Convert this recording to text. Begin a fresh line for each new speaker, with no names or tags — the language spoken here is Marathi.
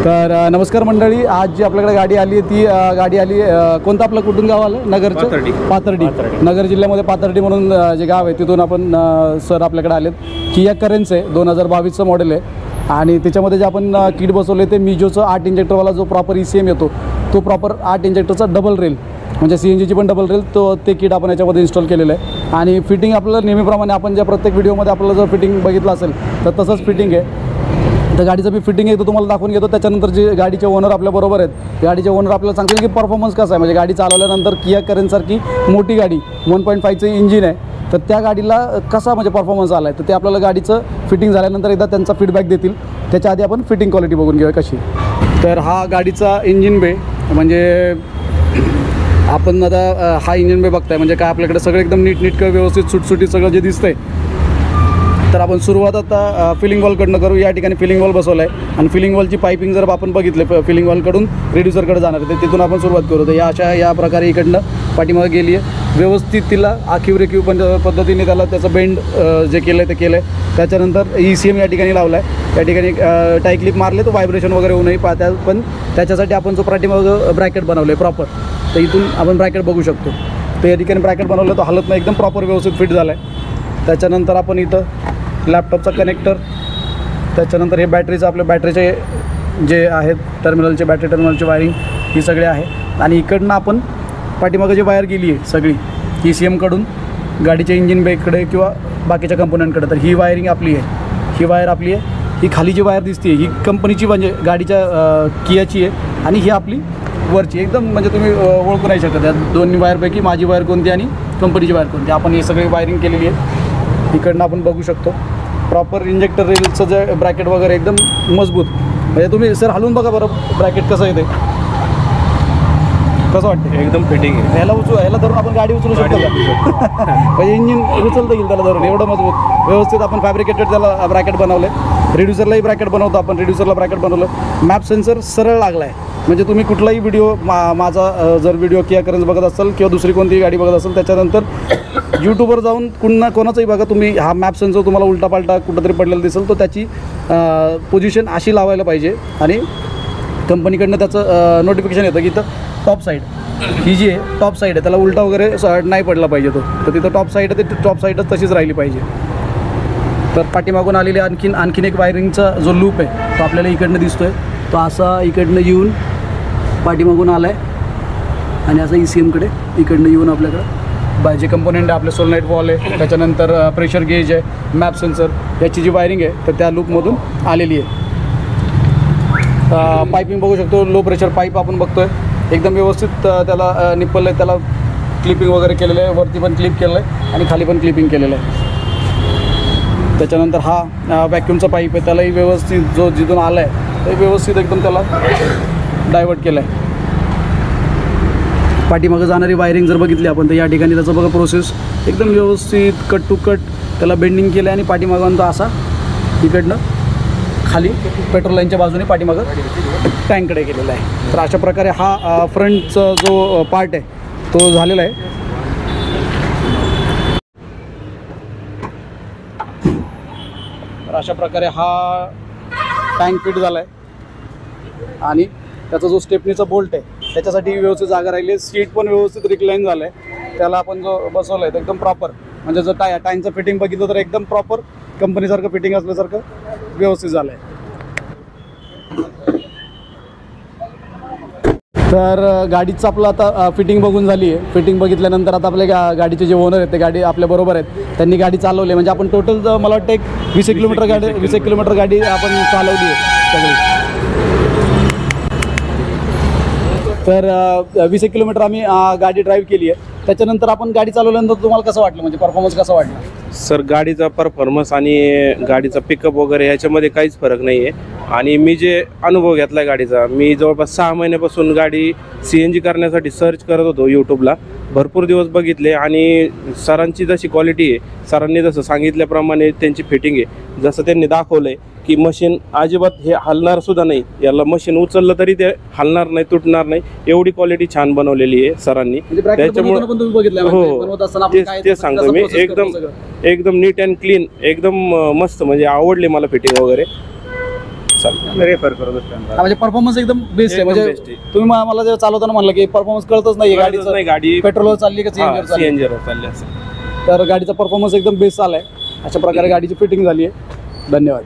तर नमस्कार मंडळी, आज जी आपल्याकडे गाडी आली आहे ती गाडी आली कोणतं आपलं कुठून गाव आलं? नगरचं पाथर्डी. नगर जिल्ह्यामध्ये पाथर्डी म्हणून जे गाव आहे तिथून आपण सर आपल्याकडे आलेत. किया करेन्स आहे, 2022चं मॉडेल आहे आणि त्याच्यामध्ये जे आपण किट बसवले ते मिजोचं 8 इंजेक्टरवाला जो प्रॉपर ECM येतो तो प्रॉपर 8 इंजेक्टरचा डबल रेल म्हणजे CNGची पण डबल रेल ते किट आपण याच्यामध्ये इन्स्टॉल केलेलं आहे. आणि फिटिंग आपलं नेहमीप्रमाणे आपण ज्या प्रत्येक व्हिडिओमध्ये आपल्याला जर फिटिंग बघितलं असेल तर तसंच फिटिंग आहे. तर गाडीचं मी फिटिंग आहे तो तुम्हाला दाखवून घेतो. त्याच्यानंतर जे गाडीचे ओनर आपल्याबरोबर आहेत, गाडीचे ओनर आपल्याला सांगतील की परफॉर्मन्स कसा आहे. म्हणजे गाडी चालवल्यानंतर किया करेन्ससारखी मोठी गाडी 1.5चं इंजिन आहे, तर त्या गाडीला कसा म्हणजे परफॉर्मन्स आला आहे तर ते आपल्याला गाडीचं फिटिंग झाल्यानंतर एकदा त्यांचा फीडबॅक देतील. त्याच्या आधी आपण फिटिंग क्वालिटी बघून घेऊया कशी. तर हा गाडीचा इंजिन बे म्हणजे आपण आता हा इंजिन बे बघताय म्हणजे काय आपल्याकडे सगळं एकदम नीटनेटकं व्यवस्थित सुटसुटीत सगळं जे दिसतंय. तर आपण सुरुवात आता फिलिंग वॉलकडनं करू. या ठिकाणी फिलिंग वॉल बसवलं आहे आणि फिलिंग वॉलची पायपिंग जर आपण बघितले फिलिंग वॉलकडून रेड्युसरकडे जाणार आहे तर तिथून आपण सुरुवात करू. तर या प्रकारे इकडनं पाठीमागे गेली आहे व्यवस्थित. तिला आखीव रेखीव पद्धतीने त्याला त्याचं बेंड जे केलं आहे ते केलं आहे. त्याच्यानंतर ECM या ठिकाणी लावला आहे. या ठिकाणी टाय क्लिप मारले तो व्हायब्रेशन वगैरे होऊ नये पण त्याच्यासाठी आपण जो पाठीमागं ब्रॅकेट बनवलं आहे प्रॉपर, तर इथून आपण ब्रॅकेट बघू शकतो. तर या ठिकाणी ब्रॅकेट बनवलं तो हलत नाही, एकदम प्रॉपर व्यवस्थित फिट झाला आहे. त्याच्यानंतर आपण इथं लॅपटॉपचा कनेक्टर, त्याच्यानंतर हे बॅटरीचं आपल्या बॅटरीचे जे आहेत टर्मिनलचे बॅटरी टर्मिनलची वायरिंग ही सगळे आहे. आणि इकडनं आपण पाठीमागं जी वायर गेली आहे सगळी ECMकडून गाडीच्या इंजिन बेकडे किंवा बाकीच्या कंपोनंटकडे, तर ही वायरिंग आपली आहे. ही वायर आपली आहे. ही खाली जी वायर दिसते ही कंपनीची म्हणजे गाडीच्या कियाची आहे आणि ही आपली वरची एकदम म्हणजे तुम्ही ओळखू नाही शकत. या दोन्ही वायरपैकी माझी वायर कोणती आणि कंपनीची वायर कोणती. आपण ही सगळी वायरिंग केलेली आहे. इकडनं आपण बघू शकतो प्रॉपर इंजेक्टर रेलचं जे ब्रॅकेट वगैरे एकदम मजबूत. म्हणजे तुम्ही सर हलवून बघा बरं ब्रॅकेट कसं येते, कसं वाटतं? एकदम फिटिंग आहे. ह्याला धरून आपण गाडी उचलू शकतो का? म्हणजे इंजिन उचलता येईल त्याला धरून, एवढं मजबूत व्यवस्थित आपण फॅब्रिकेटेड त्याला ब्रॅकेट बनवलं आहे. रेड्युसरलाही ब्रॅकेट बनवतो आपण, रेड्युसरला ब्रॅकेट बनवलं. मॅप सेन्सर सरळ लागला आहे म्हणजे तुम्ही कुठलाही व्हिडिओ माझा जर व्हिडिओ किया करेन्स बघत असाल किंवा दुसरी कोणतीही गाडी बघत असाल त्याच्यानंतर यूट्यूबवर जाऊन कोणाचंही बघा तुम्ही, हा मॅप सेन्सर तुम्हाला उलटापालटा कुठंतरी पडलेला दिसेल तर त्याची पोझिशन अशी लावायला पाहिजे. आणि कंपनीकडनं त्याचं नोटिफिकेशन येतं की इथं टॉप साईड ही जी आहे टॉप साईड आहे त्याला उलटा वगैरे नाही पडला पाहिजे तो, तर तिथं टॉप साईड आहे ते टॉप साईडच तशीच राहिली पाहिजे. तर पाठीमागून आलेली आणखीन एक वायरिंगचा जो लूप आहे तो आपल्याला इकडनं दिसतोय. तो असा इकडनं येऊन पाठीमागून आला आहे आणि असा ECMकडे इकडनं येऊन आपल्याकडं जे कंपोनेंट आहे आपले सोलनाईट वॉल आहे, त्याच्यानंतर प्रेशर गेज आहे, मॅप सेन्सर, याची जी वायरिंग आहे तर त्या लूपमधून आलेली आहे. पाईपिंग बघू शकतो, लो प्रेशर पाईप आपण बघतोय एकदम व्यवस्थित त्याला निप्पल आहे, त्याला क्लिपिंग वगैरे केलेलं आहे. वरती पण क्लिप केलं आहे आणि खाली पण क्लिपिंग केलेलं आहे. त्याच्यानंतर हा वॅक्यूमचा पाईप आहे, त्यालाही व्यवस्थित जो जिथून आला आहे ते व्यवस्थित एकदम त्याला डायव्हर्ट केलं आहे. पाठीमागं जाणारी वायरिंग जर बघितली आपण तर या ठिकाणी त्याचं बघा प्रोसेस एकदम व्यवस्थित कट टू कट त्याला बेंडिंग केलं आहे आणि पाठीमागून तो असा इकडनं खाली पेट्रोल लाईनच्या बाजूने पाठीमागं टँककडे गेलेला आहे. तर अशा प्रकारे हा फ्रंटचा जो पार्ट आहे तो झालेला आहे. तर अशा प्रकारे हा टँक फिट झाला आहे आणि त्याचा जो स्टेपनीचा बोल्ट आहे त्याच्यासाठी व्यवस्थित जागा राहिली आहे. सीट पण व्यवस्थित रिक्लाईन झालं आहे. त्याला आपण जो बसवलं आहे तो एकदम प्रॉपर म्हणजे जर टँकचं फिटिंग बघितलं तर एकदम प्रॉपर कंपनीसारखं फिटिंग असल्यासारखं व्यवस्थित झालं आहे. तर गाडीचं आपलं आता फिटिंग बघून झाली आहे. फिटिंग बघितल्यानंतर आता आपल्या गाडीचे जे ओनर आहेत ते गाडी आपल्याबरोबर आहेत, त्यांनी गाडी चालवली म्हणजे आपण टोटल मला वाटतं एक 20 किलोमीटर गाडी आपण चालवली आहे सगळी. तर 20 किलोमीटर आम्ही गाडी ड्राईव्ह केली आहे. त्याच्यानंतर आपण गाडी चालवल्यानंतर तुम्हाला कसं वाटलं म्हणजे परफॉर्मन्स कसा वाटला?
सर गाडीचा परफॉर्मन्स आणि गाडीचा पिकअप वगैरे ह्याच्यामध्ये काहीच फरक नाही आहे. आणि मी जे अनुभव घेतला आहे गाडीचा, मी जवळपास 6 महिन्यापासून गाडी CNG करण्यासाठी सर्च करत होतो यूट्यूबला. भरपूर दिवस बघितले आणि सरांची जशी क्वालिटी आहे, सरांनी जसं सांगितल्याप्रमाणे त्यांची फिटिंग आहे, जसं त्यांनी दाखवलं आहे की मशीन अजिबात हे हलणार सुद्धा नाही, याला मशीन उचललं तरी ते हलणार नाही, तुटणार नाही, एवढी क्वालिटी छान बनवलेली आहे सरांनी.
त्याच्यामुळे
हो ते सांगतो मी, एकदम नीट अँड क्लीन, एकदम मस्त म्हणजे आवडली मला फिटिंग वगैरे. चालेल.
रेफर करतो त्यांना.
म्हणजे परफॉर्मन्स एकदम बेस्ट आहे.
एकदम
म्हणजे
best आहे.
तुम्ही मला जेव्हा चालवताना म्हणलं की परफॉर्मन्स कळतच नाही
कळतच
गाडीचं,
नाही गाडी
पेट्रोलवर चालली का सीएनजीवर चालली.
सीएनजीवर चालली असेल.
तर गाडीचा परफॉर्मन्स एकदम बेस्ट आलाय. अशा प्रकारे गाडीची फिटिंग झाली आहे. धन्यवाद.